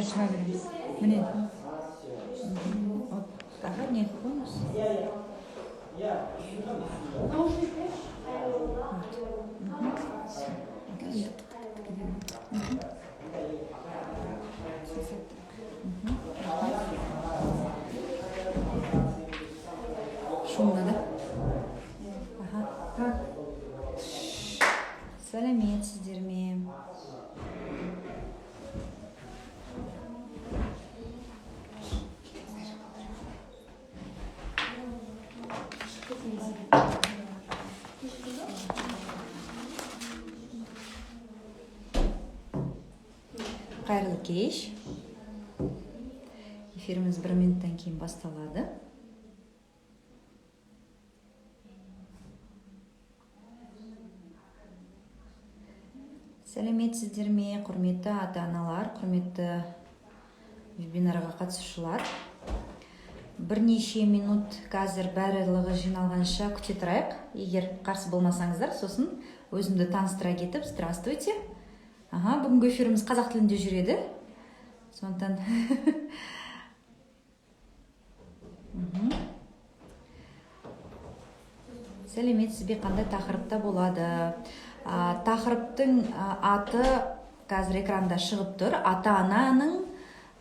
шыға береміз. Міне. Оттаға не қоймыз? Шумно, да? Ага. Сәлеметсіздер ме? Қайырлы кеш. Эфиріміз 1 минуттан кейін басталады. Сәлеметсіздер ме, құрметті ата-аналар, құрметті вебинарға қатысушылар. Бірнеше минут қазір барлығы жиналғанша күте тұрайық. Егер қарсы болмасаңыздар, сосын өзімді таныстыра кетіп, здравствуйте. Бүгінгі эфиріміз қазақ тілінде жүреді. Сондықтан сәлеметсіз бе, қандай тақырыпта болады? Тақырыптың аты қазір экранда шығып тұр.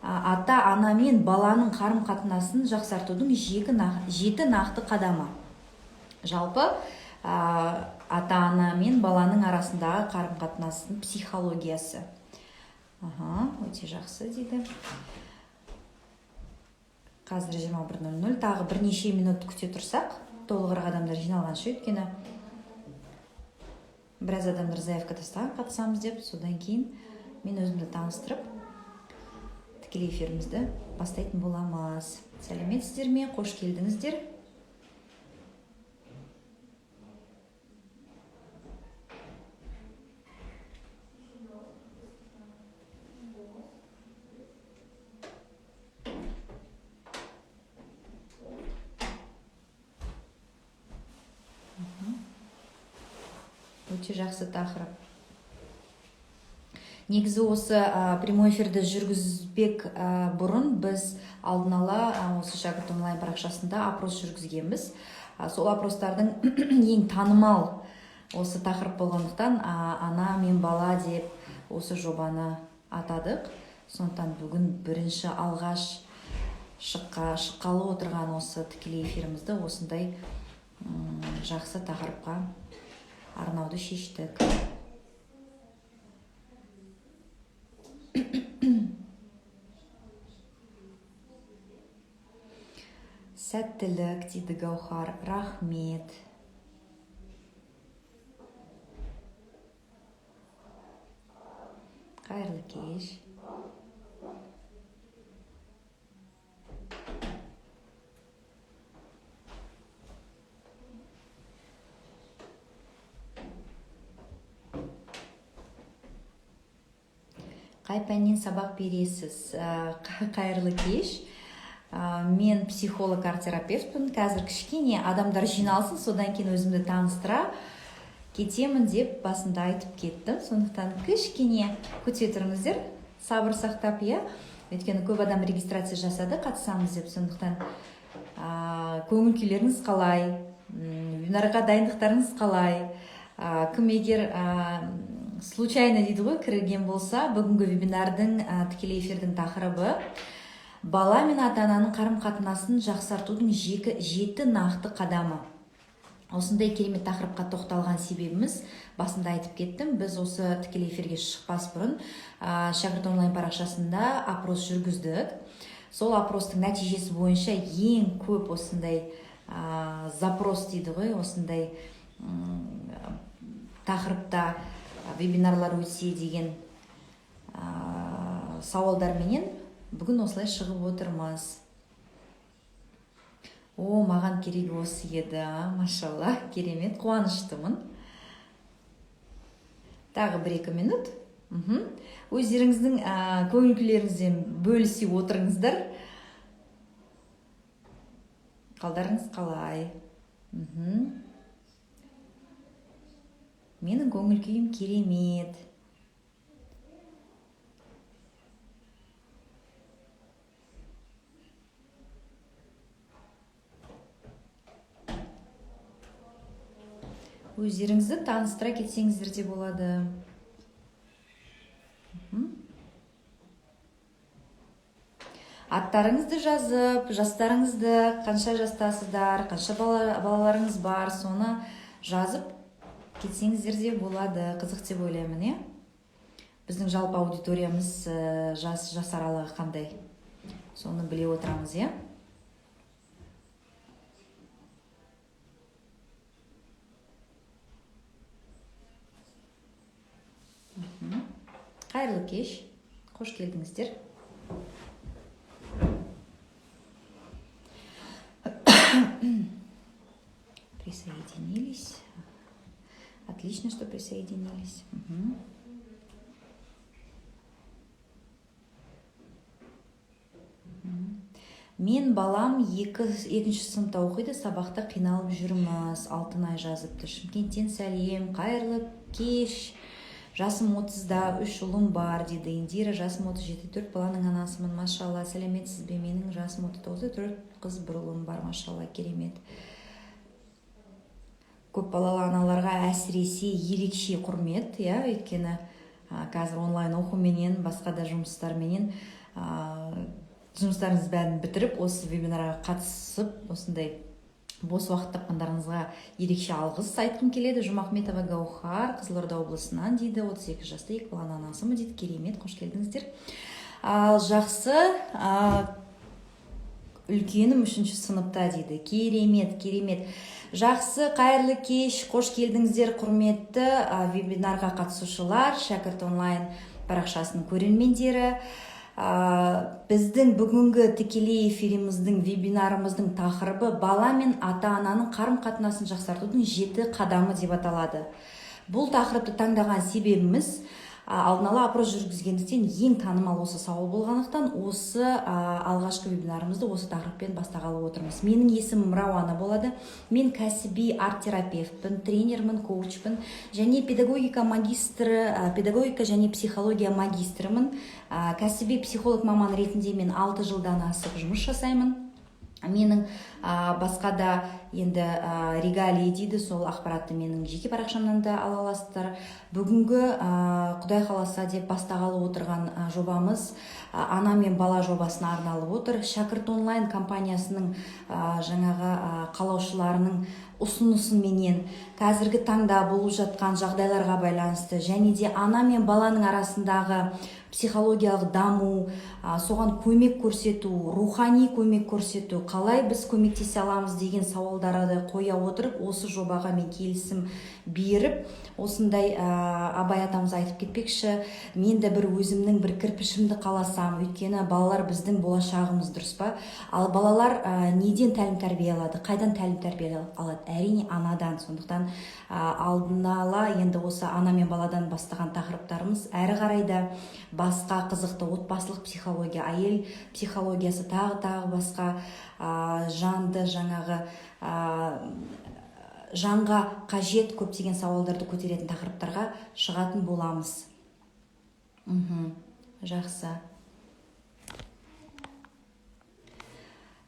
Ата-ана мен баланың қарым-қатынасын жақсартудың 7 нақты қадамы. Жалпы ата-ана мен баланың арасындағы қарым-қатынастың психологиясы. Өте жақсы дейді. Қазір 21:00. Тағы бірнеше минут күте тұрсақ, толығырақ адамдар жиналғанша, өйткені біраз адамдар заявка тастаған қатысамыз деп, содан кейін мен өзімді таныстырып, тікелей эфирімізді бастайтын боламыз. Сәлеметсіздер ме? Қош келдіңіздер. Өте жақсы тақырып. Негізі осы прямой эфирді жүргізбек бұрын біз алдын ала осы шәкірт онлайн парақшасында опрос жүргізгенбіз. Сол опростардың ең танымал осы тақырып болғандықтан ана мен бала деп осы жобаны атадық. Сондықтан бүгін бірінші алғаш шыққалы отырған осы тікелей эфирімізді осындай жақсы тақырыпқа арнауды шештік. Сәттілік дейді Гаухар. Рахмет. Қайырлы кеш. Қай пәннен сабақ бересіз? Қайырлы кеш. Мен психолог, арт-терапевтпін. Қазір кішкене адамдар жиналсын, содан кейін өзімді таныстыра кетемін деп басында айтып кеттім. Сондықтан кішкене күте тұрыңыздар, сабыр сақтап, өйткені көп адам регистрация жасады, қатысамыз деп. Сондықтан көңіл күйлеріңіз қалай, вебинарға дайындықтарыңыз қалай, кім егер случайно дейді ғой, кірген болса, бүгінгі вебинардың тікелей эфирдің тақырыбы бала мен ата-ананың қарым-қатынасын жақсартудың 7 нақты қадамы. Осындай керемет тақырыпқа тоқталған себебіміз, басында айтып кеттім, біз осы тікелей эфирге шықпас бұрын шәкірт онлайн парақшасында опрос жүргіздік. Сол опростың нәтижесі бойынша ең көп осындай запрос дейді ғой, осындай тақырыпта вебинарлар өтсе деген сауалдарменен бүгін осылай шығып отырмыз. Маған керек осы еді, машалла, керемет, қуаныштымын. Тағы 1-2 минут. Өздеріңіздің көңіл күйлеріңізден бөлісе отырыңыздар. Қалдарыңыз қалай? Менің көңіл күйім керемет. өздеріңізді таныстыра кетсеңіздер де болады. Аттарыңызды жазып, жастарыңызды, қанша жастасыздар, қанша балаларыңыз бар, соны жазып кетсеңіздер де болады. Қызық деп ойлаймын, біздің жалпы аудиториямыз жас аралығы қандай, соны біле отырамыз, Қайырлы кеш, қош келдіңіздер. Присоединились. Отлично, что присоединились. Мен балам екінші сыныпта оқиды, сабақта қиналып жүрміз. Алтынай жазыпты. Шымкенттен сәлем, қайырлы кеш. Жасым 30-да, 3 ұлым бар, дейді Индира. Жасым 37, 4 баланың анасымын, машалла. Сәлеметсіз бе? Менің жасым 39, 4 қыз, 1 ұлым бар, машалла, керемет. Көп балалы аналарға әсіресе ерекше құрмет, өйткені қазір онлайн оқуменен, басқа да жұмыстарменен жұмыстарыңыз бәрін бітіріп, осы вебинарға қатысып, осындай бос уақыт тапқандарыңызға ерекше алғыс айтқым келеді. Жұмахметова Гаухар, Қызылорда облысынан, дейді, 32 жаста, 2 баланың анасымын, дейді, керемет, қош келдіңіздер. Жақсы, үлкенім 3-ші сыныпта, дейді, керемет. Жақсы, қайырлы кеш, қош келдіңіздер, құрметті вебинарға қатысушылар, Шәкірт онлайн парақшасының көрермендері. Біздің бүгінгі тікелей эфиріміздің, вебинарымыздың тақырыбы бала мен ата-ананың қарым-қатынасын жақсартудың 7 қадамы деп аталады. Бұл тақырыпты таңдаған себебіміз алдын ала опрос жүргізгендіктен ең танымал осы сауал болғандықтан осы алғашқы вебинарымызды осы тақырыппен бастағалы отырмыз. Менің есімім Рауана болады. Мен кәсіби арт-терапевтпін, тренермін, коучпын және педагогика және психология магистрымын. Кәсіби психолог маман ретінде мен 6 жылдан асып жұмыс жасаймын. Менің басқа да енді регалия дейді, сол ақпаратты менің жеке парақшамнан да ала аласыздар. Бүгінгі Құдай қаласа деп бастағалы отырған жобамыз ана мен бала жобасына арналып отыр. Шәкірт онлайн компаниясының жаңағы қалаушыларының ұсынысыменен қазіргі таңда болып жатқан жағдайларға байланысты және де ана мен баланың арасындағы психологиялық даму, соған көмек көрсету, рухани көмек көрсету, қалай біз көмектесе аламыз деген сауалдарды қоя отырып, осы жобаға мен келісім беріп, осындай Абай атамыз айтып кетпекші, мен де бір өзімнің бір кірпішімді қаласам, өйткені балалар біздің болашағымыз, дұрыс па? Ал балалар неден тәлім тәрбие алады, қайдан тәлім тәрбие алады? Әрине анадан. Сондықтан алдын ала енді осы ана мен баладан бастаған тақырыптарымыз әрі қарайда басқа қызықты отбасылық психология, әйел психологиясы, тағы басқа жанды жаңағы жанға қажет көптеген сауалдарды көтеретін тақырыптарға шығатын боламыз. Жақсы.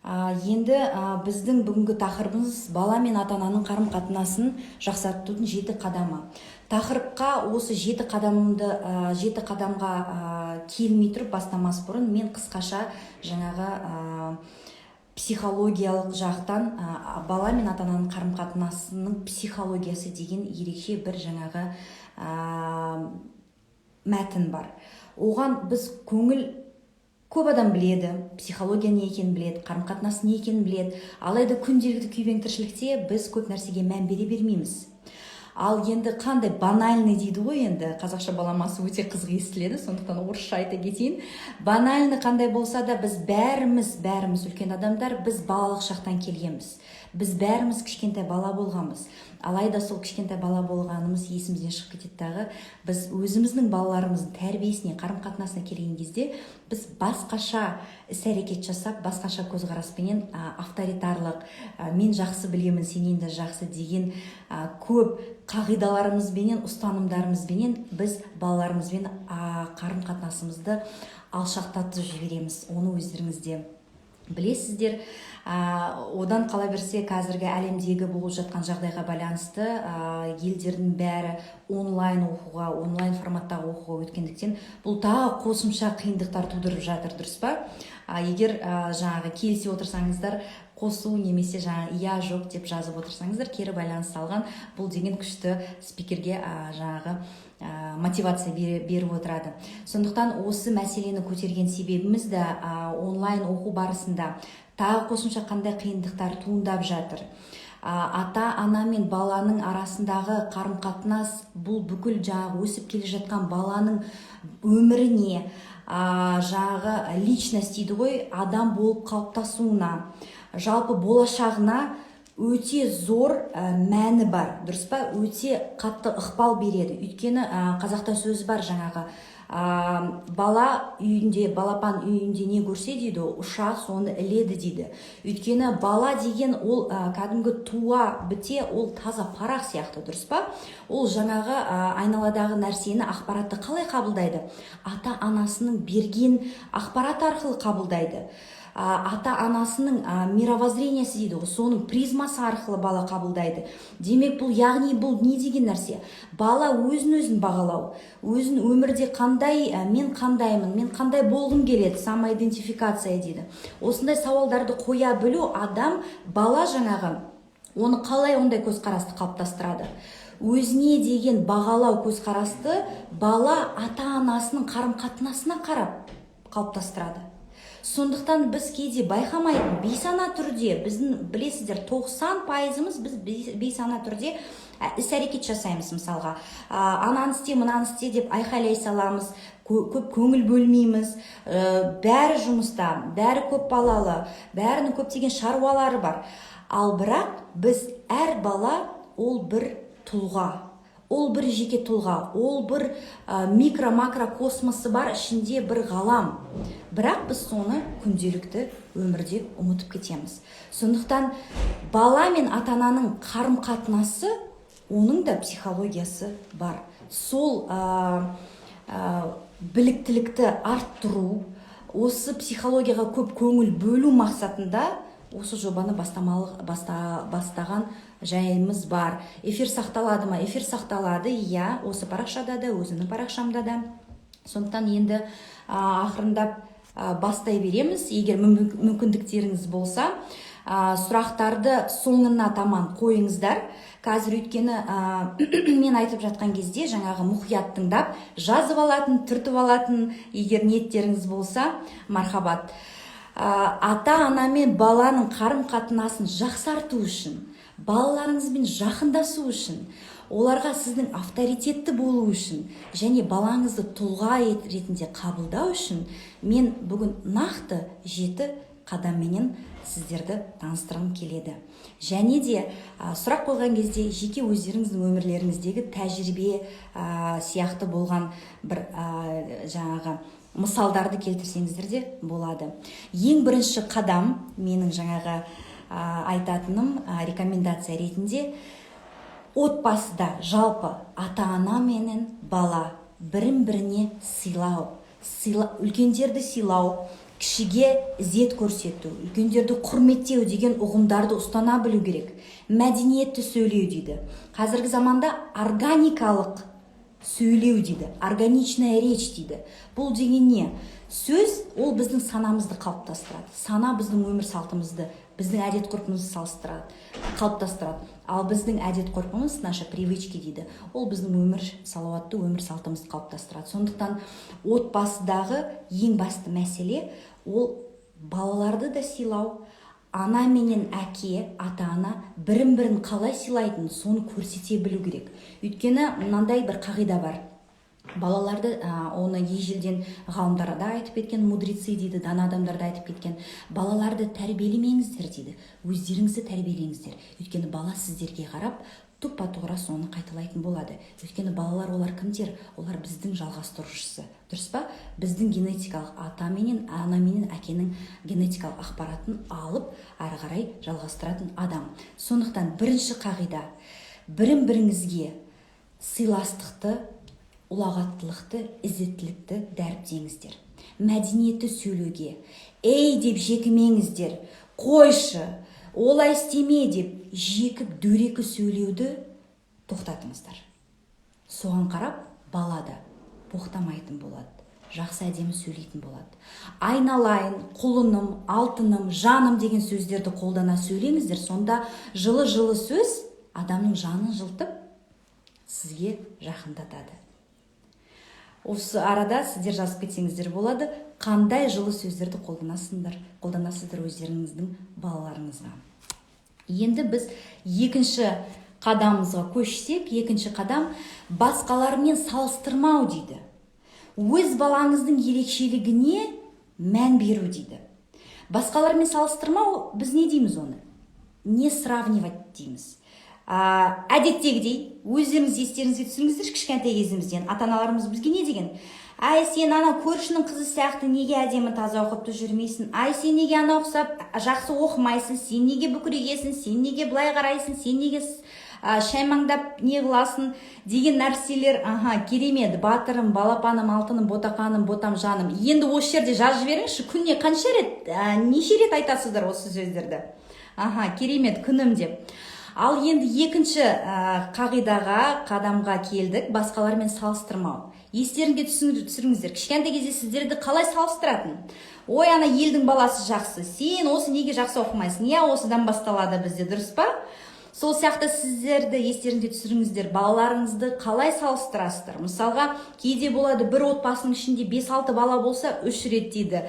Енді біздің бүгінгі тақырыбымыз бала мен ата-ананың қарым-қатынасын жақсартудың 7 қадамы. Тақырыпқа осы 7 қадамға келмей тұрып бастамас бұрын мен қысқаша жаңағы психологиялық жақтан бала мен ата-ананың қарым-қатынасының психологиясы деген ерекше бір жаңағы мәтін бар. Оған біз көп адам біледі, психология не екенін біледі, қарым-қатынас не екенін біледі. Алайда күнделікті күйбең тіршілікте біз көп нәрсеге мән бере бермейміз. Ал енді қандай банальный дейді ғой, енді қазақша баламасы өте қызық естіледі, сондықтан орысша айта кетейін. Банальный қандай болса да біз бәріміз үлкен адамдар, біз балалық шақтан келгенбіз. Біз бәріміз кішкентай бала болғанбыз. Алайда сол кішкентай бала болғанымыз есімізден шығып кетеді дағы. Біз өзіміздің балаларымыздың тәрбиесіне, қарым-қатынасына келген кезде біз басқаша іс-әрекет жасап, басқаша көзқараспенен авторитарлық, мен жақсы білемін, сенен де жақсы деген көп қағидаларымызбенен, ұстанымдарымызбенен біз балаларымызбен қарым-қатынасымызды алшақтатып жібереміз. Оны өздеріңізде білесіздер. Одан қала берсе қазіргі әлемдегі болып жатқан жағдайға байланысты елдердің бәрі онлайн оқуға, онлайн форматтағы оқуға өткендіктен бұл тағы қосымша қиындықтар тудырып жатыр, дұрыс па? Егер жаңағы келісе отырсаңыздар, қосу немесе жаңа иә жоқ деп жазып отырсаңыздар, кері байланыс салған, бұл деген күшті спикерге жаңағы мотивация беріп отырады. Сондықтан осы мәселені көтерген себебіміз де онлайн оқу барысында тағы қосымша қандай қиындықтар туындап жатыр. Ата-ана мен баланың арасындағы қарым-қатынас бұл бүкіл жаңағы өсіп келе жатқан баланың өміріне, жаңағы личность дейді ғой, адам болып қалыптасуына, жалпы болашағына өте зор мәні бар, дұрыс па? Өте қатты ықпал береді. Өйткені қазақта сөз бар жаңағы, балапан үйінде не көрсе дейді, ұшақ соны іледі дейді. Өйткені бала деген ол кәдімгі туа біте, ол таза парақ сияқты, дұрыс па? Ол жаңағы айналадағы нәрсені, ақпаратты қалай қабылдайды? Ата-анасының берген ақпарат арқылы қабылдайды. Ата-анасының мировоззрениесі дейді, соның призмасы арқылы бала қабылдайды. Демек бұл, яғни бұл не деген нәрсе? Бала өзін бағалау, өзін өмірде қандай, мен қандаймын, мен қандай болғым келеді, самоидентификация дейді. Осындай сауалдарды қоя білу бала жаңағы, оны қалай ондай көзқарасты қалыптастырады? Өзіне деген бағалау көзқарасты бала ата-анасының қарым-қатынасына қарап қалыптастырады. Сондықтан біз кейде байқамайтын бейсана түрде, біздің білесіздер 90% біз бейсана түрде іс-әрекет жасаймыз. Мысалға, ананы істе, мынаны істе деп айқайлай саламыз, көп көңіл бөлмейміз, бәрі жұмыста, бәрі көп балалы, бәрінің көптеген шаруалары бар. Ал бірақ біз әр бала ол бір тұлға, ол бір жеке тұлға, ол бір микро-макро космосы бар, ішінде бір ғалам. Бірақ біз соны күнделікті өмірде ұмытып кетеміз. Сондықтан бала мен ата-ананың қарым-қатынасы, оның да психологиясы бар. Сол біліктілікті арттыру, осы психологияға көп көңіл бөлу мақсатында осы жобаны бастаған жайымыз бар. Эфир сақталады ма? Эфир сақталады, иә, осы парақшада да, өзімнің парақшамда да. Сондықтан енді ақырындап бастай береміз. Егер мүмкіндіктеріңіз болса, сұрақтарды соңына таман қойыңыздар. Қазір өйткені мен айтып жатқан кезде жаңағы мұқият тыңдап, жазып алатын, түртіп алатын, егер ниеттеріңіз болса, мархабат. Ата-ана мен баланың қарым-қатынасын жақсарту үшін, балаларыңызбен жақындасу үшін, оларға сіздің авторитетті болу үшін және балаңызды тұлға ретінде қабылдау үшін мен бүгін нақты 7 қадамменен сіздерді таныстырғым келеді. Және де сұрақ қойған кезде жеке өздеріңіздің өмірлеріңіздегі тәжірибе сияқты болған бір жаңағы мысалдарды келтірсеңіздер де болады. Ең бірінші қадам менің жаңағы айтатыным рекомендация ретінде, отбасыда жалпы ата-ана менен бала бірін-біріне сыйлау, үлкендерді сыйлау, кішіге ізет көрсету, үлкендерді құрметтеу деген ұғымдарды ұстана білу керек. Мәдениетті сөйлеу дейді. Қазіргі заманда органикалық сөйлеу дейді, органичная речь дейді. Бұл деген не? Сөз ол біздің санамызды қалыптастырады. Сана біздің өмір салтымызды, біздің әдет ғұрпымызды қалыптастырады. Ал біздің әдет ғұрпымыз, наша привычки дейді, ол біздің салауатты өмір салтымызды қалыптастырады. Сондықтан отбасыдағы ең басты мәселе ол балаларды да сыйлау, ана менен әке, ата-ана бірін-бірін қалай сыйлайтынын соны көрсете білу керек. Өйткені мынандай бір қағида бар. Балаларды, оны ежелден ғалымдар да айтып кеткен, мудрецы дейді, дана адамдар да айтып кеткен. Балаларды тәрбиелемеңіздер дейді, өздеріңізді тәрбиелеңіздер. Өйткені бала сіздерге қарап, тұпа-тура соны қайталайтын болады. Өйткені балалар олар кімдер? Олар біздің жалғастырушысы. Дұрыс па? Біздің генетикалық ата менен, ана менен әкенің генетикалық ақпаратын алып, ары қарай жалғастыратын адам. Сондықтан бірінші қағида, бірін-біріңізге сыйластықты, ұлағаттылықты, ізеттілікті дәріптеңіздер. мәдениетті сөйлеуге. Ей деп жекімеңіздер, қойшы, олай істеме деп жекіп дөрекі сөйлеуді тоқтатыңыздар. Соған қарап бала да боқтамайтын болады, жақсы әдемі сөйлейтін болады. Айналайын, құлыным, алтыным, жаным деген сөздерді қолдана сөйлеңіздер. Сонда жылы сөз адамның жанын жылтып сізге жақындатады. Осы арада сіздер жазып кетсеңіздер болады, қандай жылы сөздерді қолданасыздар өздеріңіздің балаларыңызға. Енді біз екінші қадамымызға көшсек, екінші қадам басқалармен салыстырмау дейді. Өз балаңыздың ерекшелігіне мән беру дейді. Басқалармен салыстырмау, біз не дейміз оны? Не сравнивать дейміз. Әдеттегідей, өздеріңіз естеріңізге түсіріңіздер, кішкентай кезімізден ата-аналарымыз бізге не деген? Ай, сен ана көршінің қызы сияқты неге әдемі таза оқып жүрмейсің? Ай, сен неге ана ұқсап жақсы оқымайсың? Сен неге бүкірегесің? Сен неге былай қарайсың? Сен неге шаймаңдап не қыласың деген нәрселер. Керемет, батырым, балапаным, алтыным, ботақаным, ботам, жаным. Енді осы жерде жазып жіберіңізші, күніне қанша рет, неше рет айтасыздар осы сөздерді? Керемет, күнім деп. Ал енді екінші қадамға келдік, басқалармен салыстырмау. Естеріңге түсіріңіздер, кішкентай кезде сіздерді қалай салыстыратын? Ой, ана елдің баласы жақсы, сен осы неге жақсы оқымайсың? Осыдан басталады бізде, дұрыс па? Сол сияқты сіздерді естеріңде түсіріңіздер, балаларыңызды қалай салыстырасыздар? Мысалға, кейде болады бір отбасының ішінде 5-6 бала болса, 3 рет дейді.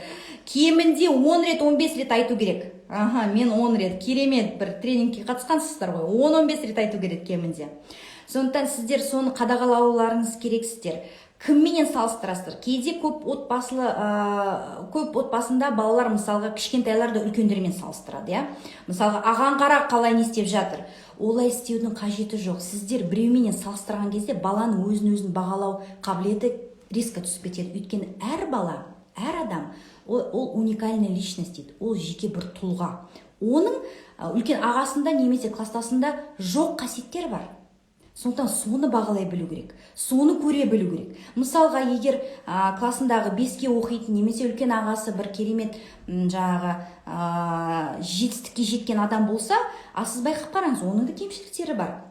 Кемінде 10 рет, 15 рет айту керек. Мен 10 рет, керемет, бір тренингке қатысқансыздар ғой. 10-15 рет айту керек кемінде. Сондықтан сіздер соны қадағалауларыңыз керексіздер. Кімменен салыстырасыздар? Кейде көп отбасында балалар мысалға кішкентайларды үлкендермен салыстырады, Мысалға, аған қара қалай не істеп жатыр? Олай істеудің қажеті жоқ. Сіздер біреуменен салыстырған кезде баланың өзін бағалау қабілеті рискі түсіп кетеді. Өйткені әр бала, әр адам, ол уникальная личность дейді. Ол жеке бір тұлға. Оның үлкен ағасында немесе кластасында жоқ қасиеттер бар. Сондықтан соны бағалай білу керек, соны көре білу керек. Мысалға, егер классындағы 5-ке оқитын немесе үлкен ағасы бір керемет жетістікке жеткен адам болса, сіз байқап қараңыз, оның да кемшіліктері бар.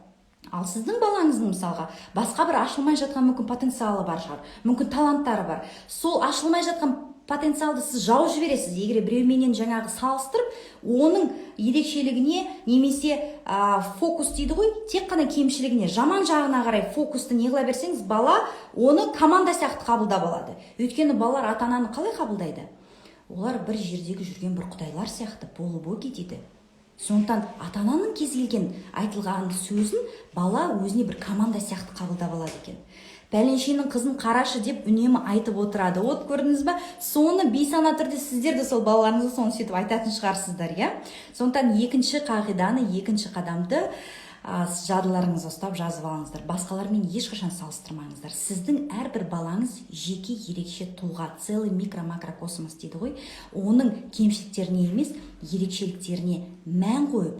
Ал сіздің балаңыздың мысалға басқа бір ашылмай жатқан мүмкін потенциалы бар шығар, мүмкін таланттары бар. Сол ашылмай жатқан потенциалды сіз жауып жібересіз. Егер біреуменен жаңағы салыстырып, оның ерекшелігіне немесе фокус дейді ғой, тек қана кемшілігіне, жаман жағына қарай фокусты не қыла берсеңіз, бала оны команда сияқты қабылдап алады. Өйткені балалар ата-ананы қалай қабылдайды? Олар бір жердегі жүрген бір құдайлар сияқты боги дейді. Сондықтан ата-ананың кез келген айтылған сөзін бала өзіне бір команда сияқты қабылдап алады екен. Пәленшенің қызын қарашы деп үнемі айтып отырады. Көрдіңіз ба? Соны бейсана түрде сіздер де сол балаларыңызға соны сөйтіп айтатын шығарсыздар, Сондықтан екінші қағиданы, екінші қадамды жадыларыңызға ұстап жазып алыңыздар. Басқалармен ешқашан салыстырмаңыздар. Сіздің әрбір балаңыз жеке ерекше тұлға, целый микро-макрокосмос дейді ғой. Оның кемшіліктеріне емес, ерекшеліктеріне мән қойып,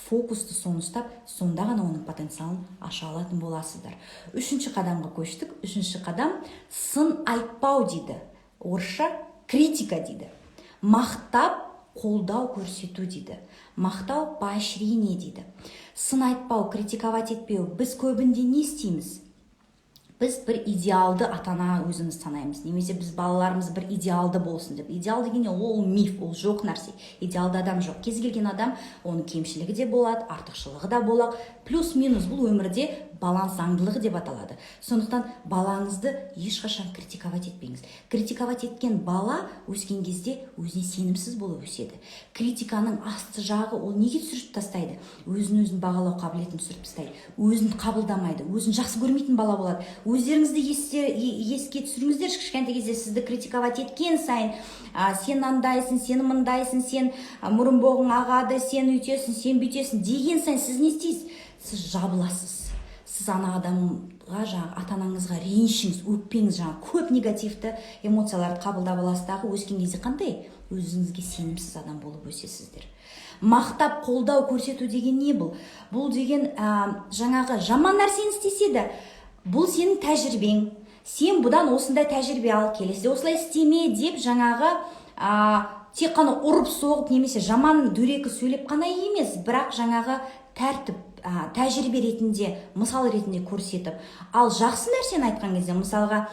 фокусты соны ұстап, сонда ғана оның потенциалын аша алатын боласыздар. Үшінші қадамға көштік. Үшінші қадам сын айтпау дейді. Орысша критика дейді. Мақтап, қолдау көрсету дейді. Мақтау, поощрение дейді. Сын айтпау, критиковать етпеу. Біз көбінде не істейміз? Біз бір идеалды ата-ана өзіміз санаймыз. Немесе біз балаларымыз бір идеалды болсын деп. Идеал дегенде ол миф, ол жоқ нәрсе. Идеалды адам жоқ. Кез келген адам, оның кемшілігі де болады, артықшылығы да болады. Плюс-минус бұл өмірде баланс заңдылығы деп аталады. Сондықтан балаңызды ешқашан критиковать етпеңіз. Критиковать еткен бала өскен кезде өзіне сенімсіз болып өседі. Критиканың асты жағы ол неге түсіріп тастайды? Өзін бағалау қабілетін түсіріп тастайды. Өзін қабылдамайды, өзін жақсы көрмейтін бала болады. Өздеріңізді еске түсіріңіздер, кішкентай кезде сізді критиковать еткен сайын, сен андайсың, сен мындайсың, сен мұрын-боғың ағады, сен үйтесің, сен бүйтесің деген сайын сіз не істейсіз? Сіз жабыласыз. Сіз ана адамға, ата-анаңызға ренішіңіз, өкпеңіз, көп негативті эмоцияларды қабылдап аласыздағы, өскен кезде қандай? Өзіңізге сенімсіз адам болып өсесіздер. Мақтап, қолдау көрсету деген не бұл? Бұл деген жаңағы жаман нәрсені істесе де, бұл сенің тәжірибең, сен бұдан осындай тәжірибе ал келесіде осылай істеме деп жаңағы тек қана ұрып соғып немесе жаман дөрекі сөйлеп қана емес, бірақ жаңағы тәртіп тәжірибе ретінде, мысал ретінде көрсетіп, ал жақсы нәрсені айтқан кезде, мысалға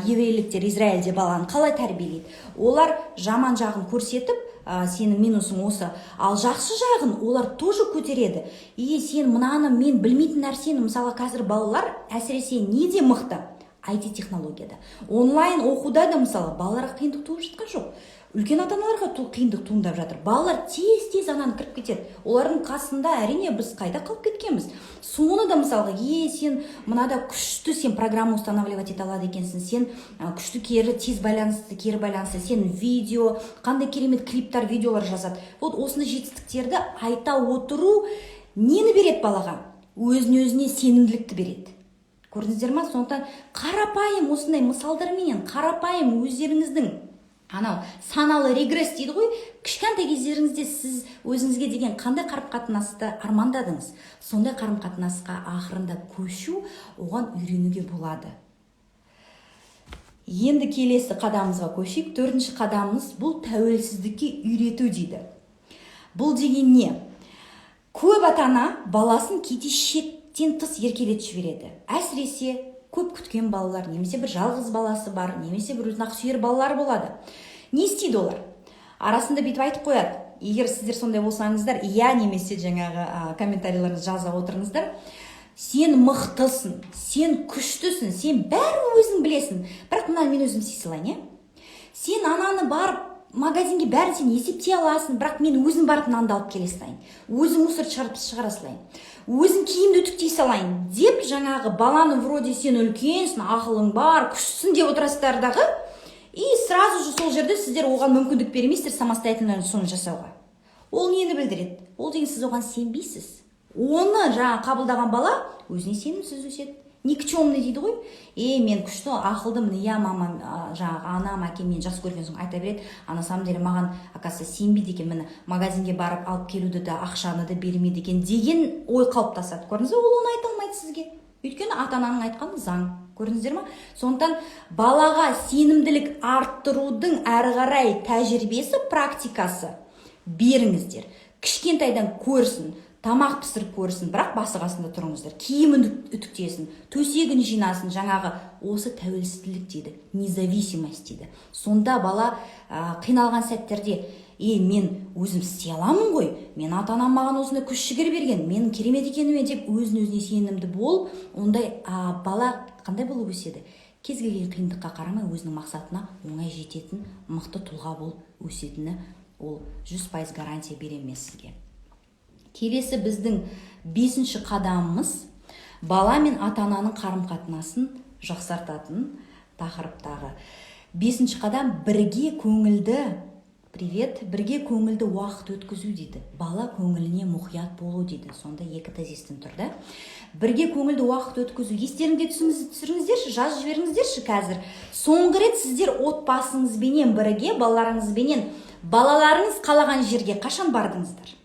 еврейліктер Израильде баланы қалай тәрбиелейді, олар жаман жағын көрсетіп, сенің минусың осы, ал жақсы жағын олар тоже көтереді. Сен мынаны, мен білмейтін нәрсені, мысалға қазір балалар әсіресе неде мықты? IT технологияда, онлайн оқуда да мысалы балаларға қиындық туып жатқан жоқ. Үлкен ата-аналарға қиындық туындап жатыр. Балалар тез ананы кіріп кетеді. Олардың қасында әрине біз қайда қалып кеткенбіз. Соны да мысалға, сен мынада күшті сен программа устанавливать ете алады екенсің, сен күшті тез байланысты, кері байланысты, сен видео, қандай керемет клиптар, видеолар жазады. Вот осыны жетістіктерді айта отыру нені береді балаға? Өзіне сенімділікті береді. Көрдіңіздер ма? Сондықтан қарапайым осындай мысалдарменен, қарапайым өздеріңіздің саналы регресс дейді ғой, кішкентай кездеріңізде сіз өзіңізге деген қандай қарым-қатынасты армандадыңыз, сондай қарым-қатынасқа ақырында көшу, оған үйренуге болады. Енді келесі қадамымызға көшейік. 4-ші қадамымыз бұл тәуелсіздікке үйрету дейді. Бұл деген не? Көп ата-ана баласын кейде шектен тыс еркелетіп жібереді. Әсіресе көп күткен балалар, немесе бір жалғыз баласы бар, немесе бір өзін ақсүйер балалар болады. Не істейді олар? Арасында бүйтіп айтып қояды. Егер сіздер сондай болсаңыздар, немесе жаңағы комментарийлеріңізді жаза отырыңыздар. Сен мықтысың, сен күштісің, сен бәрін өзің білесің. Бірақ мына мен өзім істей салайын, Сен ананы барып магазинге бәрін сен есептей аласың, бірақ мен өзім барып нанды алып келе салайын. Өзім мусор шығара салайын. Өзің киімді үтіктей салайын деп жаңағы баланы вроде сен үлкенсің, ақылың бар, күштісің деп отырасыздар дағы, и сразу же сол жерде сіздер оған мүмкіндік бермейсіздер самостоятельно соны жасауға. Ол нені білдіреді? Ол деген сіз оған сенбейсіз. Оны қабылдаған бала өзіне сенімсіз өседі. Никчемный дейді ғой. Мен күшті, ақылдымын, мамам, анам, әкем мені жақсы көрген соң айта береді. На самом деле маған акасы сенбейді екен, мені магазинге барып алып келуді де, ақшаны да бермейді екен деген ой қалыптасады. Көрдіңіз бе? Ол оны айта алмайды сізге. Өйткені ата-ананың айтқаны заң. Көрдіңіздер ме? Сондықтан балаға сенімділік арттырудың әрі қарай тәжірибесі, практикасы беріңіздер. Кішкентайдан көрсін. Тамақ пісіріп көрсін, бірақ басы қасында тұрыңыздар. Киімін үтіктесін, төсегін жинасын, жаңағы осы тәуелсіздік дейді, независимость дейді. Сонда бала қиналған сәттерде, мен өзім істей аламын ғой, мен ата-анам маған осындай күш-жігер берген, менің керемет екеніме деп өзіне сенімді бол. Ондай бала қандай болып өседі? Кез келген қиындыққа қарамай өзінің мақсатына оңай жететін, мықты тұлға болып өсетіні, ол 100% гарантия беремін сізге. Келесі біздің 5-ші қадамымыз бала мен ата-ананың қарым-қатынасын жақсартатын тақырыптағы. 5-ші қадам бірге көңілді уақыт өткізу дейді. Бала көңіліне мұқият болу дейді. Сонда 2 тезистен тұрды. Бірге көңілді уақыт өткізу. Естеріңізге түсіріңіздерші, жазып жіберіңіздерші қазір. Соңғы рет сіздер отбасыңызбенен бірге, балаларыңызбенен, балаларыңыз қалаған жерге қашан бардыңыздар?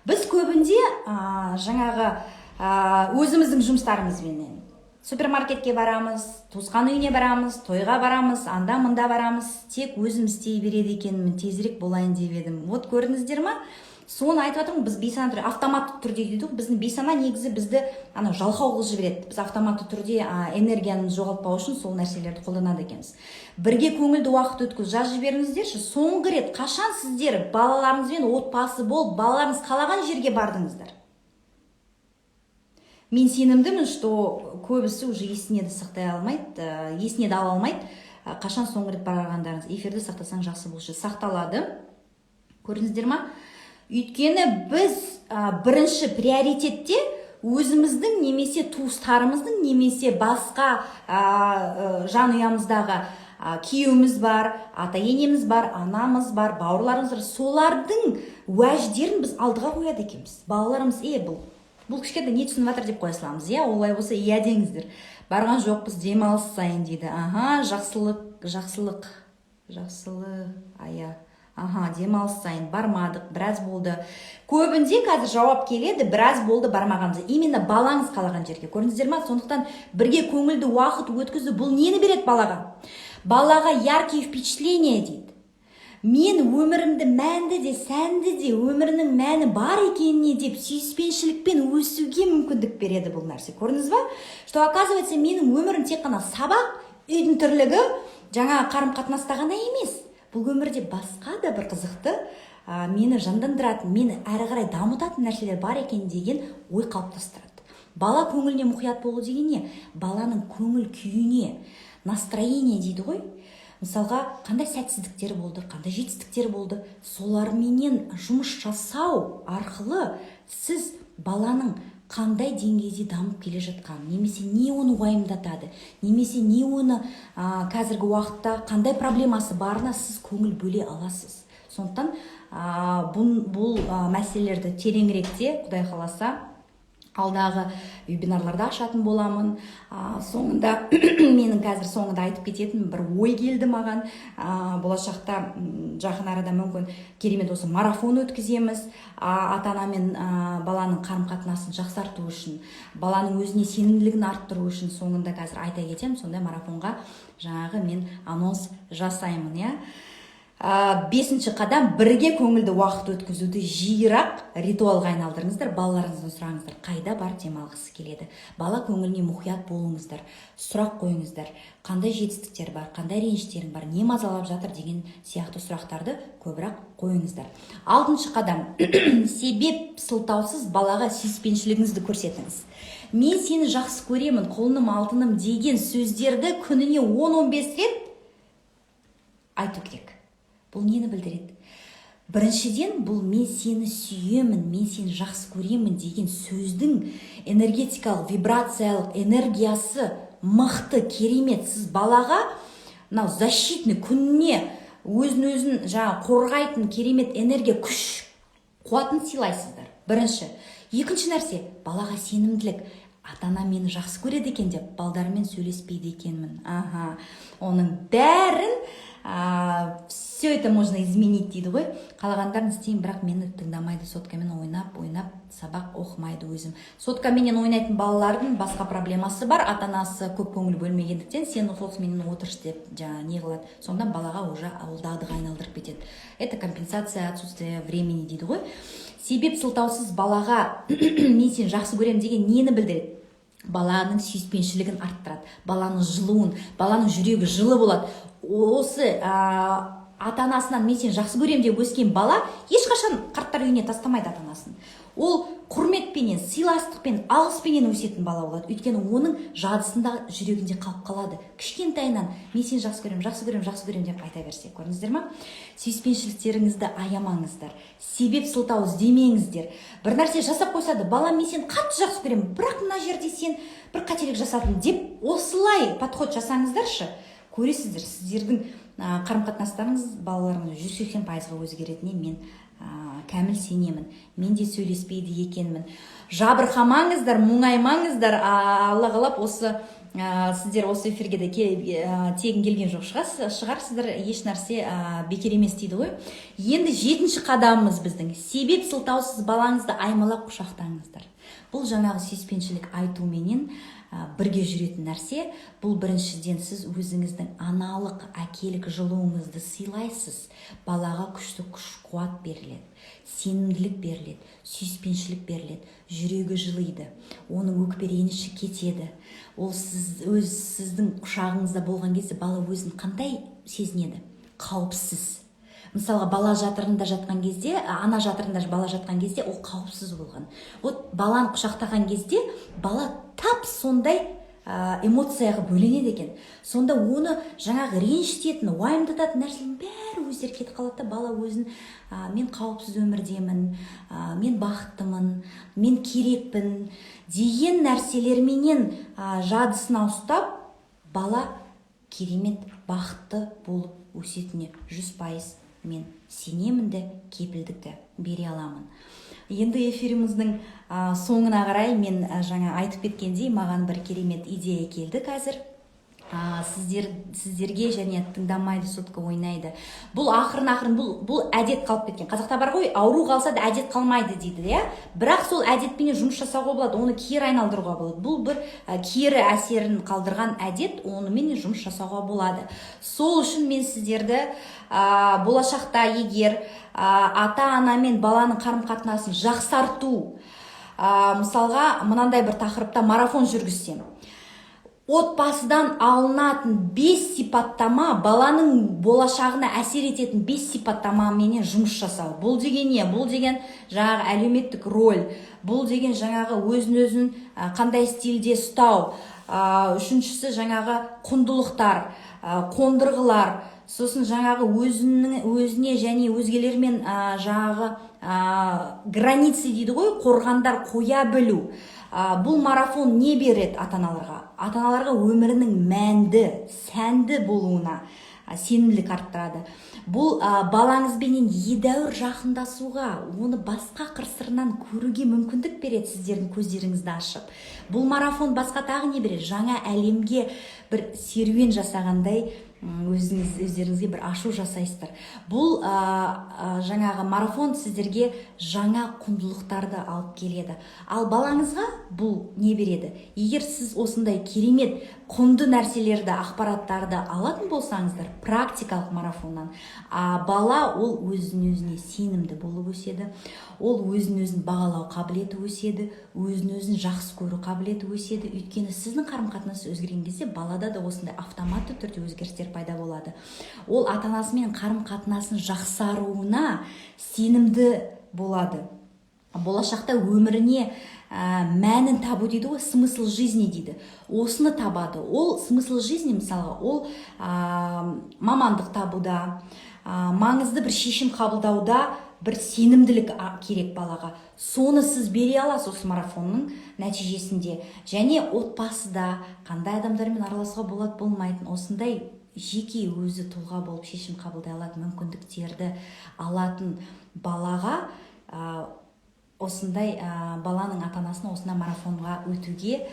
Біз көбінде жаңағы өзіміздің жұмыстарымызбенен супермаркетке барамыз, туысқан үйіне барамыз, тойға барамыз, анда-мында барамыз, тек өзім істей береді екенмін, тезірек болайын деп едім. Вот көрдіңіздер ма? Соны айтып жатырмын, біз бейсана түрде, автоматты түрде дейді. Біздің бейсана негізі бізді жалқау қылып жібереді. Біз автоматты түрде энергияны жоғалтпау үшін сол нәрселерді қолданады екенбіз. Бірге көңілді уақыт өткіз, жазып жіберіңіздерші. Соңғы рет қашан сіздер балаларыңызбен отбасы болып, балаларыңыз қалаған жерге бардыңыздар? Мен сенімдімін, что көбісі уже есіне де ала алмайды. Қашан соңғы рет барғандарыңыз? Эфирді сақтасаң жақсы болшы. Сақталады. Көрдіңіздер ма? Өйткені біз бірінші приоритетте өзіміздің немесе туыстарымыздың немесе басқа жанұямыздағы күйеуіміз бар, ата-енеміз бар, анамыз бар, бауырларымыз бар, солардың уәждерін біз алдыға қояды екенбіз. Балаларымыз бұл кішкентай не түсініп жатыр деп қоя саламыз. Олай болса деңіздер. Барған жоқпыз, демалыс сайын дейді. Жақсылық, демалыс сайын бармадық, біраз болды. Көбінде қазір жауап келеді, біраз болды бармағанымыз. Именно балаңыз қалаған жерге. Көрдіңіздер ма? Сондықтан бірге көңілді уақыт өткізу бұл нені береді балаға? Балаға яркие впечатления дейді. Мен өмірімді мәнді де, сәнді де, өмірінің мәні бар екеніне деп сүйіспеншілікпен өсуге мүмкіндік береді бұл нәрсе. Көрдіңіз ба? Что оказывается, менің өмірім тек қана сабақ, үйдің тірлігі, жаңа қарым-қатынаста ғана емес. Бұл өмірде басқа да бір қызықты, мені жандандыратын, мені әрі қарай дамытатын нәрселер бар екен деген ой қалыптастырады. Бала көңіліне мұқият болу деген не? Баланың көңіл күйіне, настроение дейді ғой. Мысалға, қандай сәтсіздіктер болды, қандай жетістіктер болды, соларменен жұмыс жасау арқылы сіз баланың қандай деңгейде дамып келе жатқан, немесе не оны уайымдатады, немесе не оны қазіргі уақытта қандай проблемасы барына сіз көңіл бөле аласыз. Сондықтан бұл мәселелерді тереңіректе, Құдай қаласа, алдағы вебинарларда ашатын боламын. Соңында менің қазір соңында айтып кететін бір ой келді маған. Болашақта жақын арада мүмкін керемет осы марафон өткіземіз. Ата-ана мен баланың қарым-қатынасын жақсарту үшін, баланың өзіне сенімділігін арттыру үшін соңында қазір айта кетемін. Сондай марафонға жаңағы мен анонс жасаймын, иә. 5-ші қадам, бірге көңілді уақыт өткізуді жиырақ ритуалға айналдырыңыздар. Балаларыңыздан сұраңыздар, қайда бар демалғысы келеді. Бала көңіліне мұқият болыңыздар, сұрақ қойыңыздар, қандай жетістіктер бар, қандай реніштерің бар, не мазалап жатыр деген сияқты сұрақтарды көбірек қойыңыздар. 6-ші қадам, себеп сылтаусыз балаға сүйіспеншілігіңізді көрсетіңіз. Мен сені жақсы көремін, құлыным, алтыным деген сөздерді күніне 10-15 рет айту керек. Бұл нені білдіреді? Біріншіден, бұл мен сені сүйемін, мен сені жақсы көремін деген сөздің энергетикалық, вибрациялық энергиясы мықты, керемет. Сіз балаға защитный күніне өзін қорғайтын керемет энергия, күш, қуатын сыйлайсыздар. Бірінші. Екінші нәрсе, балаға сенімділік. Ата-ана мені жақсы көреді екен деп, балдармен сөйлеспейді екенмін. Оның бәрін все это можно изменить дейді ғой. Қалағандарын істейін, бірақ мені тыңдамайды, соткамен ойнап, сабақ оқымайды өзім. Соткаменен ойнайтын балалардың басқа проблемасы бар, ата-анасы көп көңіл бөлмегендіктен сен соткаменен отыршы деп не қылады. Сонда балаға уже дағдыға айналдырып кетеді. Это компенсация отсутствия времени дейді ғой. Себеп сылтаусыз балаға мен сені жақсы көрем деген нені білдіреді? Баланың сүйіспеншілігін арттырады, баланың жылуын, баланың жүрегі жылы болады. Осы ата-анасынан мен сені жақсы көрем деп өскен бала ешқашан қарттар үйіне тастамайды ата-анасын. Ол құрметпенен, сыйластықпен, алғыспенен өсетін бала болады. Өйткені оның жадысында, жүрегінде қалып қалады. Кішкентайынан мен сені жақсы көрем деп айта берсе. Көрдіңіздер ма? Сүйіспеншіліктеріңізді аямаңыздар. Себеп сылтау іздемеңіздер. Бір нәрсе жасап қойсады, бала мен сені қатты жақсы көрем, бірақ мына жерде сен бір қателік жасадың деп осылай подход жасаңыздаршы. Көресіздер, сіздердің қарым-қатынастарыңыз балаларыңыз 180% өзгеретініне мен кәміл сенемін. Мен де сөйлеспейді екенмін. Жабырқамаңыздар, мұңаймаңыздар. Алла қалап сіздер осы эфирге де тегін келген жоқ шығарсыздар, еш нәрсе бекер емес дейді ғой. Енді 7-ші қадамымыз біздің. Себеп сылтаусыз балаңызды аймалап құшақтаңыздар. Бұл жаңағы сүйіспеншілік айтуменен бірге жүретін нәрсе. Бұл біріншіден сіз өзіңіздің аналық, әкелік жылуыңызды сыйлайсыз. Балаға күшті күш-қуат беріледі, сенімділік беріледі, сүйіспеншілік беріледі, жүрегі жылиды, оның өкпе реніші кетеді. Ол сіздің құшағыңызда болған кезде бала өзін қандай сезінеді? Қауіпсіз. Мысалға, бала жатырында жатқан кезде, ана жатырында бала жатқан кезде, ол қауіпсіз болған. Баланы құшақтаған кезде бала тап сондай эмоцияға бөленеді екен. Сонда оны жаңағы ренжітетін, уайымдататын нәрсенің бәрі өздері кетіп қалады. Бала өзін мен қауіпсіз өмірдемін, мен бақыттымын, мен керекпін деген нәрселерменен жадысына ұстап, бала керемет бақытты болып өсетіне 100% мен сенемінді, кепілдікті бере аламын. Енді эфиріміздің соңына қарай мен жаңа айтып кеткендей, маған бір керемет идея келді қазір. сіздерге және тыңдамайды, сотка ойнайды. Бұл ақырын бұл әдет қалып кеткен. Қазақта бар ғой, ауру қалса да әдет қалмайды дейді, иә? Бірақ сол әдетпен жұмыс жасауға болады, оны кері айналдыруға болады. Бұл бір кері әсерін қалдырған әдет, онымен жұмыс жасауға болады. Сол үшін мен сіздерді болашақта егер ата-ана мен баланың қарым-қатынасын жақсарту, мысалға мынандай бір тақырыпта марафон жүргізсем, отбасыдан алынатын 5 сипаттама, баланың болашағына әсер ететін 5 сипаттамаменен жұмыс жасау. Бұл деген не? Бұл деген жаңағы әлеуметтік роль, бұл деген жаңағы өзін қандай стильде ұстау, үшіншісі жаңағы құндылықтар, қондырғылар, сосын жаңағы өзіне және өзгелермен жаңағы границы дейді ғой, қорғандар қоя білу. Бұл марафон не береді ата-аналарға? Ата-аналарға өмірінің мәнді, сәнді болуына сенімділік арттырады. Бұл балаңызбенен едәуір жақындасуға, оны басқа қыр-сырынан көруге мүмкіндік береді, сіздердің көздеріңізді ашып. Бұл марафон басқа тағы не береді? Жаңа әлемге бір серуен жасағандай өздеріңізге бір ашу жасайсыздар. Бұл жаңағы марафон сіздерге жаңа құндылықтарды алып келеді. Ал балаңызға бұл не береді? Егер сіз осындай керемет құнды нәрселерді, ақпараттарды алатын болсаңыздар, практикалық марафоннан, бала ол өзіне сенімді болып өседі, ол өзін бағалау қабілеті өседі, өзін жақсы көру қабілеті өседі. Өйткені сіздің қарым-қатынас өзгерген кезде балада да осындай автоматты түрде өзгерістер пайда болады. Ол ата-анасымен қарым-қатынасын жақсаруына сенімді болады. Болашақта өміріне мәнін табу дейді ғой, смысл жизни дейді. Осыны табады. Ол смысл жизни, мысалға, ол мамандық табуда, маңызды бір шешім қабылдауда бір сенімділік керек балаға. Соны сіз бере аласыз осы марафонның нәтижесінде. Және отбасыда қандай адамдармен араласуға болады, болмайтын, осындай жеке өзі тұлға болып шешім қабылдай алатын мүмкіндіктерді алатын балаға, осындай баланың ата-анасын осындай марафонға өтуге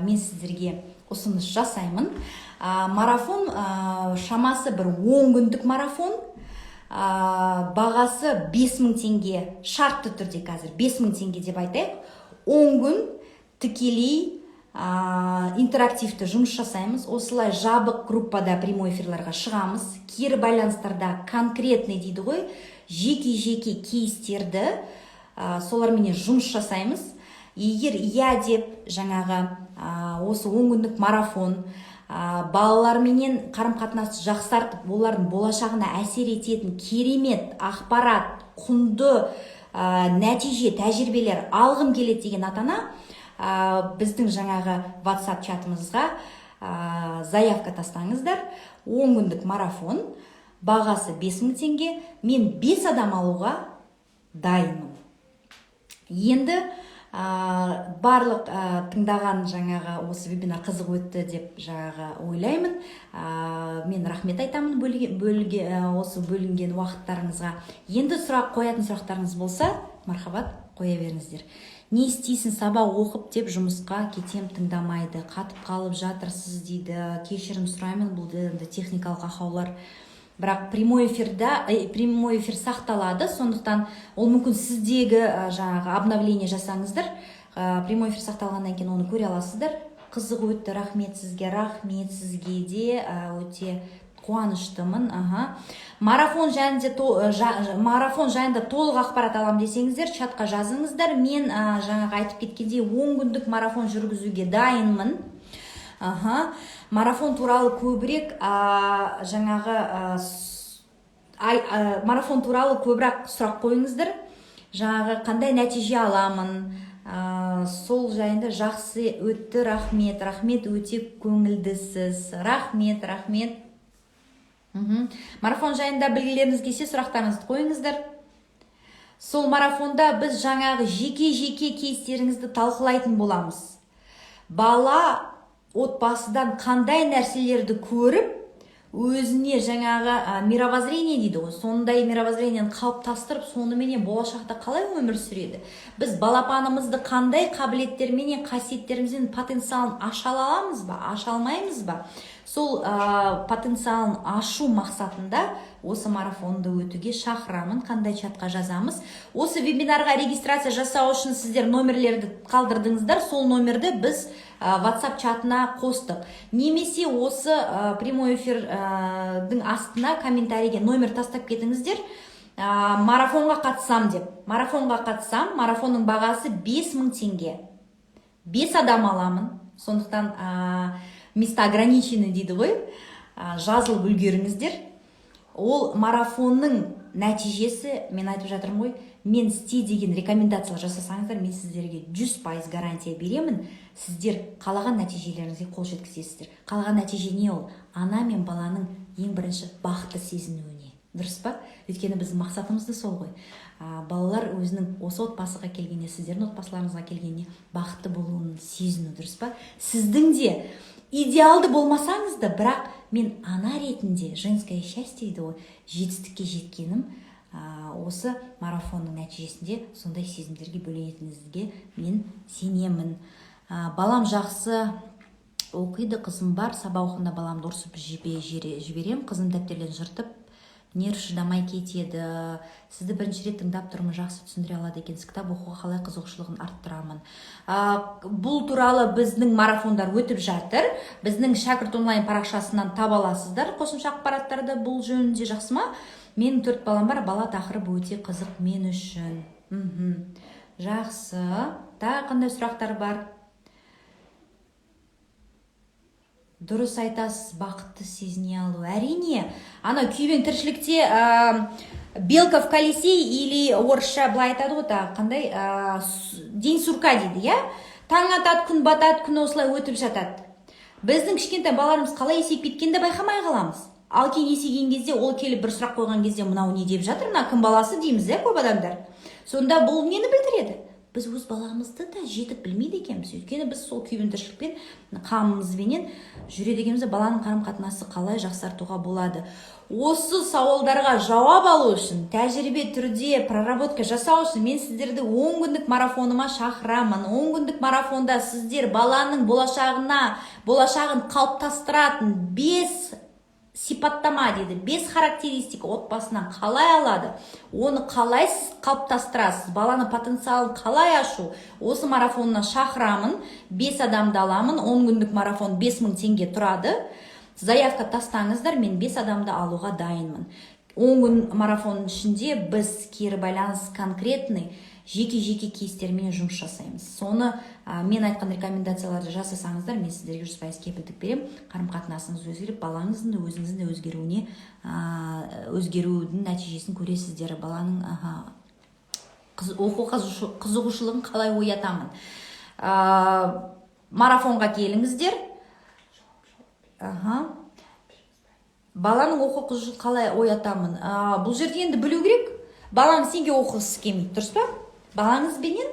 мен сіздерге ұсыныс жасаймын. Марафон шамасы бір 10 күндік марафон, бағасы 5000 теңге, шартты түрде қазір 5000 теңге деп айтайық. 10 күн тікелей интерактивті жұмыс жасаймыз. Осылай жабық группада прямой эфирларға шығамыз. Кері байланыстарда конкретный дейді ғой, жеке кейстерді солармен жұмыс жасаймыз. Егер деп жаңағы осы 10 күндік марафон балаларменен қарым-қатынасты жақсартып, олардың болашағына әсер ететін керемет ақпарат, құнды нәтиже, тәжірибелер алғым келеді деген ата-ана біздің жаңағы WhatsApp чатымызға заявка тастаңыздар. 10 күндік марафон, бағасы 5000 теңге. Мен 5 адам алуға дайынмын. Енді барлық тыңдаған жаңағы осы вебинар қызық өтті деп жаңағы ойлаймын. Мен рахмет айтамын осы бөлінген уақыттарыңызға. Енді сұрақ қоятын сұрақтарыңыз болса, мархабат, қоя беріңіздер. Не істейсің, сабақ оқып деп жұмысқа кетем, тыңдамайды, қатып қалып жатырсыз дейді. Кешірім сұраймын, бұл техникалық ақаулар. Бірақ прямой эфир сақталады, сондықтан ол мүмкін сіздегі жаңағы обновление жасаңыздар. Прямой эфир сақталғаннан кейін оны көре аласыздар. Қызық өтті, рахмет сізге де өте қуаныштымын. Марафон жайында толық ақпарат алам десеңіздер, чатқа жазыңыздар. Мен жаңағы айтып кеткендей 10 күндік марафон жүргізуге дайынмын. Марафон туралы көбірек марафон туралы көбірек сұрақ қойыңыздар. Жаңағы қандай нәтиже аламын, сол жайында жақсы өтті, рахмет, өте көңілдісіз, рахмет. Марафон жайында білгілеріңіз келсе, сұрақтарыңызды қойыңыздар. Сол марафонда біз жаңағы жеке кейстеріңізді талқылайтын боламыз. Бала отбасыдан қандай нәрселерді көріп, өзіне жаңағы мировоззрение дейді ғой, сондай мировоззрениені қалыптастырып, соныменен болашақта қалай өмір сүреді. Біз балапанымызды қандай қабілеттерменен, қасиеттерімізбен потенциалын аша аламыз ба, аша алмаймыз ба? сол потенциалын ашу мақсатында осы марафонды өтуге шақырамын. Қандай чатқа жазамыз? Осы вебинарға регистрация жасау үшін сіздер номерлерді қалдырдыңыздар, сол номерді біз WhatsApp чатына қостық. Немесе осы прямой эфирдің астына комментарийге номер тастап кетіңіздер. Марафонға қатысам деп. Марафонға қатысам, марафонның бағасы 5000 теңге. 5 адам аламын. Сондықтан места ограничены дейді ғой. Жазылып үлгеріңіздер. Ол марафонның нәтижесі, мен айтып жатырмын ғой, мен істе деген рекомендациялар жасасаңыздар, мен сіздерге 100% гарантия беремін. Сіздер қалаған нәтижелеріңізге қол жеткізесіздер. Қалаған нәтиже не ол? Ана мен баланың ең бірінші бақытты сезінуіне. Дұрыс па? Өйткені біздің мақсатымыз да сол ғой. Балалар өзінің осы отбасыға келгенде, сіздердің отбасыларыңызға келгенде бақытты болуын сезіну, дұрыс па? Сіздің де идеалды болмасаңыз да, бірақ мен ана ретінде женское счастье дейді ғой, жетістікке жеткенім осы марафонның нәтижесінде сондай сезімдерге бөленетініңізге мен сенемін. Балам жақсы оқиды, қызым бар, сабақ оқында баламды ұрсып жіберем, қызым дәптерлерін жыртып нерв шыдамай кетеді. Сізді бірінші рет тыңдап тұрмын, жақсы түсіндіре алады екенсіз. Кітап оқуға қалай қызығушылығын арттырамын. Бұл туралы біздің марафондар өтіп жатыр. Біздің шәкірт онлайн парақшасынан таба аласыздар қосымша ақпараттарды бұл жөнінде, жақсы ма? Менің 4 балам бар, бала тақырыбы өте қызық мен үшін. Жақсы. Тағы қандай сұрақтар бар? Дұрыс айтасыз, бақытты сезіне алу. Әрине, ана күйбең тіршілікте белка в колесе или орысша былай айтады ғой, қандай день сурка дейді, иә? Таң атады, күн батады, күн осылай өтіп жатады. Біздің кішкентай балаларымыз қалай есейіп кеткенде байқамай қаламыз. Ал кейін есейген кезде, ол келіп бір сұрақ қойған кезде, мынау не деп жатыр, мына кім баласы дейміз, көп адамдар. Сонда бұл нені білдіреді? Біз өз баламызды да жетіп білмейді екенбіз. Өйткені біз сол күйбең тіршілікпен, қамымызбенен жүреді екенбіз. Баланың қарым-қатынасы қалай жақсартуға болады? Осы сауалдарға жауап алу үшін, тәжірибе түрде проработка жасау үшін мен сіздерді 10 күндік марафоныма шақырамын. 10 күндік марафонда сіздер баланың болашағын қалыптастыратын 5 сипаттама дейді, 5 характеристика отбасынан қалай алады, оны қалай қалыптастырасыз, баланы потенциалын қалай ашу, осы марафонына шақырамын, 5 адамды аламын, 10 күндік марафон 5000 теңге тұрады. Заявка тастаңыздар, мен 5 адамды алуға дайынмын. 10 күн марафонның ішінде біз кері байланыс конкретный жеке-жеке кейстермен жұмыс жасаймыз. Соны мен айтқан рекомендацияларды жасасаңыздар, мен сіздерге 100% кепілдік берем. Қарым-қатынасыңыз өзгеріп, балаңыздың да өзіңіздің де өзгерудің нәтижесін көресіздер. Баланың оқу қызығушылығын қалай оятамын. Марафонға келіңіздер. Баланың оқу қызығушылығын қалай оятамын. Бұл жерде енді білу керек. Балаңыз сенге оқығысы келмейді, дұрыс па? Балаңызбенен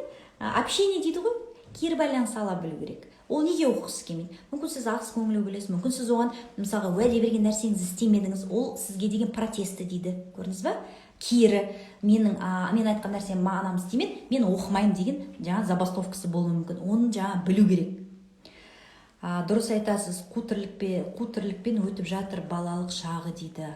общение дейді ғой, кері байланыс ала білу керек. Ол неге оқығысы келмейді? Мүмкін сіз ақыс көңілі білесіз, мүмкін сіз оған мысалға уәде берген нәрсеңізді істемедіңіз, ол сізге деген протесті дейді. Көрдіңіз ба? Кері мен айтқан нәрсем мағынам істемеді, мен оқымаймын деген жаңа забастовкасы болуы мүмкін. Оны жаңа білу керек. Дұрыс айтасыз, қу тірлікпен өтіп жатыр балалық шағы дейді.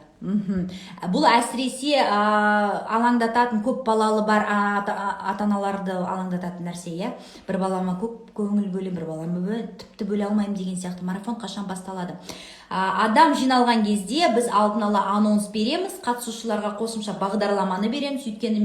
Бұл әсіресе алаңдататын, көп балалы бар ата-аналарды алаңдататын нәрсе, иә. Бір балама көп көңіл бөлем, бір балама тіпті бөле алмаймын деген сияқты. Марафон қашан басталады? Адам жиналған кезде біз алдын ала анонс береміз, қатысушыларға қосымша бағдарламаны береміз. Өйткені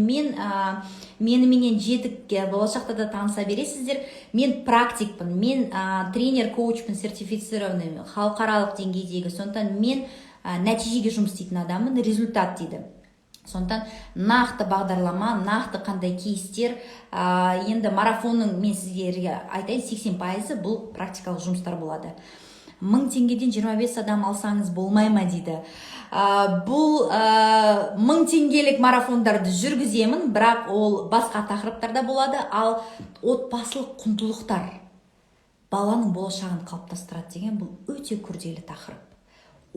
меніменен жетік болашақта да таныса бересіздер. Мен практикпін, мен тренер-коучпын, сертифицированный, халықаралық деңгейдегі. Сондықтан мен нәтижеге жұмыс істейтін адаммын, результат дейді. Сондықтан нақты бағдарлама, нақты қандай кейстер, енді марафонның мен сіздерге айтайын 80% бұл практикалық жұмыстар болады. 1000 теңгеден 25 адам алсаңыз болмай ма дейді. Бұл 1000 теңгелік марафондарды жүргіземін, бірақ ол басқа тақырыптарда болады, ал отбасылық құндылықтар баланың болашағын қалыптастырады деген бұл өте күрделі тақырып.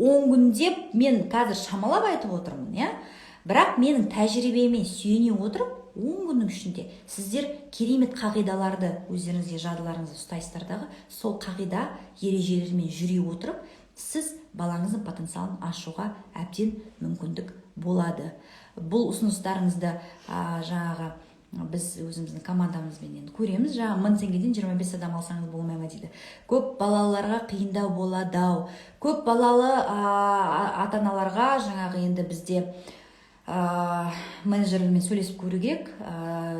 10 күнде мен қазір шамалап айтып отырмын, иә? Бірақ менің тәжірибеме сүйене отырып, 10 күннің ішінде сіздер керемет қағидаларды өздеріңізге жадыларыңызда ұстайсыздардағы сол қағида ережелерімен жүре отырып, сіз балаңыздың потенциалын ашуға әбден мүмкіндік болады. Бұл ұсыныстарыңызды жаңағы біз өзіміздің командамызбен көреміз. Жаңа 1000 теңгеден 25 адам алсаңыз болмай ма дейді. Көп балаларға қиындау болады ау. Көп балалы ата-аналарға жаңағы енді бізде менеджерлермен сөйлесіп көру керек.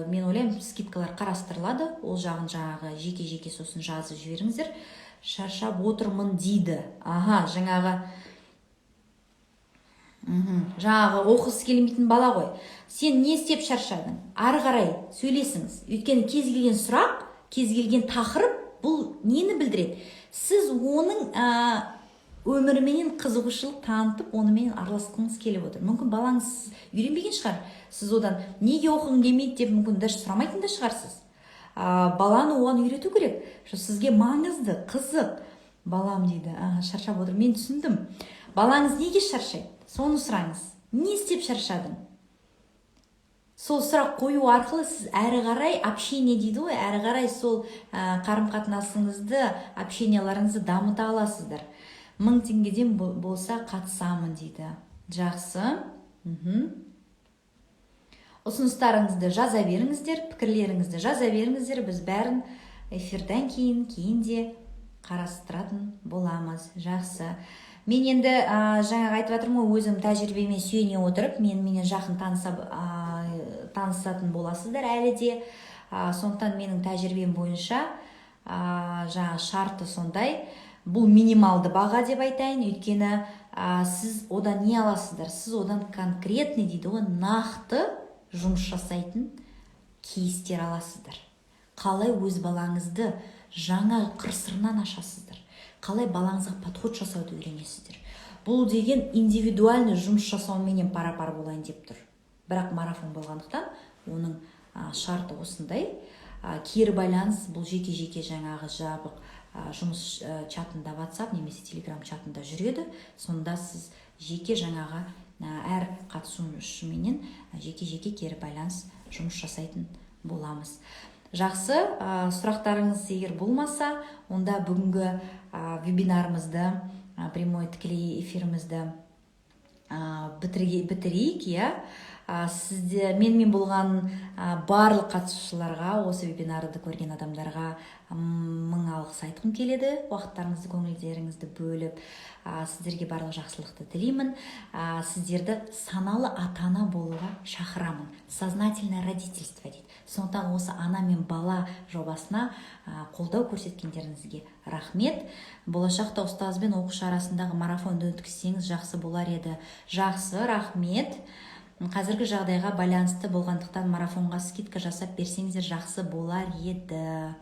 Мен ойлаймын, скидкалар қарастырылады. Ол жағын жаңағы жеке сосын жазып жіберіңіздер. Шаршап отырмын дейді. Жаңағы оқысы келмейтін бала ғой. Сен не істеп шаршадың? Ары қарай сөйлесіңіз. Өйткені кез келген сұрақ, кез келген тақырып бұл нені білдіреді? Сіз оның өміріменен қызығушылық танытып, онымен араласқыңыз келіп отыр. Мүмкін балаңыз үйренбеген шығар. Сіз одан неге оқығың келмейді деп мүмкін даже сұрамайтын да шығарсыз. Баланы оған үйрету керек. Сізге маңызды, қызық. Балам дейді, шаршап отыр. Мен түсіндім. Балаңыз неге шаршайды? Соны сұраңыз. Не істеп шаршадың? Сол сұрақ қою арқылы сіз әрі қарай общение дейді ғой, әрі қарай сол қарым-қатынасыңызды, общенияларыңызды дамыта аласыздар. 1000 теңгеден болса қатысамын дейді. Жақсы. Ұсыныстарыңызды жаза беріңіздер, пікірлеріңізді жаза беріңіздер. Біз бәрін эфирден кейін де қарастыратын боламыз. Жақсы. Мен енді жаңағы айтып жатырмын ғой, өзім тәжірибеме сүйене отырып, менімен жақын танысатын боласыздар әлі де. Сондықтан менің тәжірибем бойынша жаңағы шарты сондай. Бұл минималды баға деп айтайын, өйткені сіз одан не аласыздар? Сіз одан конкретный дейді ғой, нақты жұмыс жасайтын кейстер аласыздар. Қалай өз балаңызды жаңа қыр-сырынан ашасыздар? Қалай балаңызға подход жасауды үйренесіздер? Бұл деген индивидуальный жұмыс жасауменен пара-пар болайын деп тұр. Бірақ марафон болғандықтан оның шарты осындай. Кері байланыс бұл жеке жаңағы жабық жұмыс чатында, WhatsApp немесе Telegram чатында жүреді. Сонда сіз жеке жаңағы әр қатысушыменен жеке кері байланыс жұмыс жасайтын боламыз. Жақсы, сұрақтарыңыз егер болмаса, онда бүгінгі вебинарымызды, прямой тікелей эфирімізді бітірейік. Менімен болған барлық қатысушыларға, осы вебинарды көрген адамдарға 1000 алғыс айтқым келеді. Уақыттарыңызды, көңілдеріңізді бөліп, сіздерге барлық жақсылықты тілеймін. Сіздерді саналы ата-ана болуға шақырамын. Сознательное родительство дейді. Сондықтан осы ана мен бала жобасына қолдау көрсеткендеріңізге рахмет. Болашақта ұстаз бен оқушы арасындағы марафонды өткізсеңіз жақсы болар еді. Жақсы, рахмет. Қазіргі жағдайға байланысты болғандықтан марафонға скидка жасап берсеңіздер жақсы болар еді.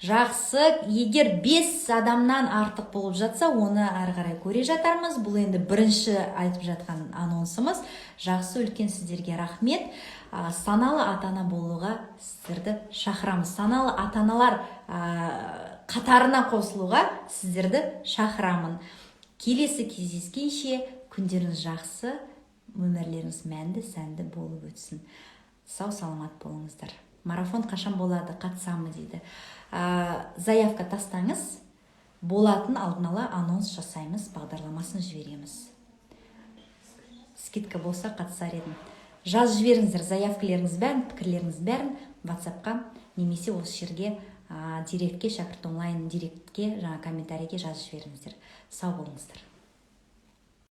Жақсы, егер 5 адамнан артық болып жатса, оны ары қарай көре жатармыз. Бұл енді бірінші айтып жатқан анонсымыз. Жақсы, үлкен сіздерге рахмет. Саналы ата-ана болуға сіздерді шақырамыз. Саналы ата-аналар қатарына қосылуға сіздерді шақырамын. Келесі кездескенше күндеріңіз жақсы, өмірлеріңіз мәнді, сәнді болып өтсін. Сау саламат болыңыздар. Марафон қашан болады, қатысамын дейді. Заявка тастаңыз, болатын алдын ала анонс жасаймыз, бағдарламасын жібереміз. Скидка болса қатысар едім. Жазып жіберіңіздер заявкалеріңіз бәрін, пікірлеріңіз бәрін WhatsApp-қа немесе осы жерге директке, шәкірт онлайн директке, жаңа комментарийге жазып жіберіңіздер. Сау болыңыздар.